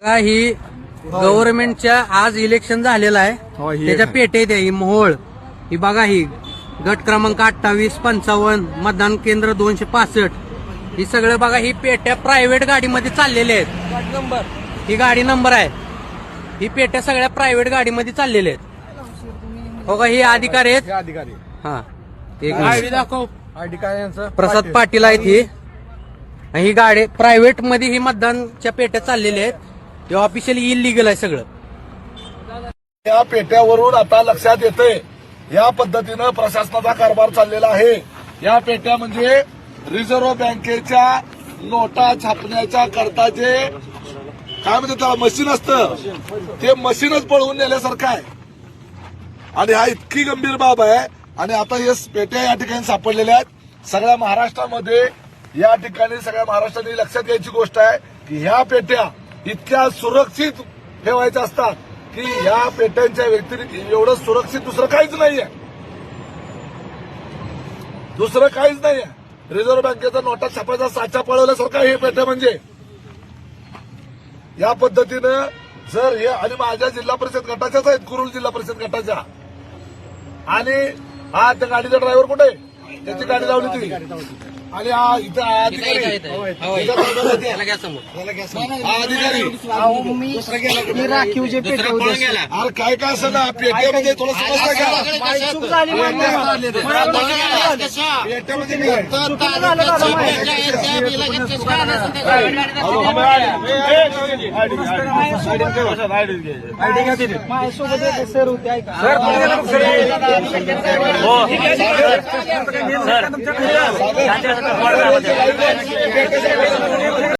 ही गव्हर्नमेंटच्या आज इलेक्शन झालेलं आहे त्याच्या पेटेत आहे ही मोहोळ. ही बघा ही गट क्रमांक 28, 55 मतदान केंद्र 265. ही सगळं बघा ही पेट्या प्रायव्हेट गाडीमध्ये चाललेल्या आहेत. ही गाडी नंबर आहे. ही पेट्या सगळ्या प्रायव्हेट गाडीमध्ये चाललेल्या आहेत. हो का ही अधिकारी आहेत. हा एक आयडी दाखव. आयडी काय यांचं? प्रसाद पाटील आहेत ही गाडी प्रायव्हेट मध्ये ही मतदानच्या पेट्या चाललेल्या आहेत. हे ऑफिशियली इलिगल आहे सगळं. या पेट्यावरून आता लक्षात येते या पद्धतीनं प्रशासनाचा कारभार चाललेला आहे. या पेट्या म्हणजे रिझर्व्ह बँकेच्या नोटा छापण्याच्या करता जे काय म्हणतात त्याला मशीन असतं ते मशीनच पळवून नेल्यासारखं आहे. आणि हा इतकी गंभीर बाब आहे. आणि आता हे पेट्या या ठिकाणी सापडलेल्या आहेत सगळ्या महाराष्ट्रामध्ये. या ठिकाणी सगळ्या महाराष्ट्राने लक्षात घ्यायची गोष्ट आहे की ह्या पेट्या इतक्या सुरक्षित ठेवायच्या असतात की ह्या पेट्यांच्या व्यतिरिक्त एवढं सुरक्षित दुसरं काहीच नाहीये. दुसरं काहीच नाहीये. रिझर्व्ह बँकेचा नोटा छापायचा साचा पळवल्यासारखा हे पेट्या म्हणजे. या पद्धतीनं जर हे आणि माझ्या जिल्हा परिषद गटाच्याच आहेत कुरुल जिल्हा परिषद गटाच्या. आणि हा त्या गाडीचा ड्रायव्हर कुठे त्याची गाडी लावली ती. आणि हा इथं अधिकारी मी राखीव जे पेटे होते अरे काय काय असं ना पेट्यामध्ये थोडं समजलं का चूक झाली माझ्यासोबत सर होते ऐका सर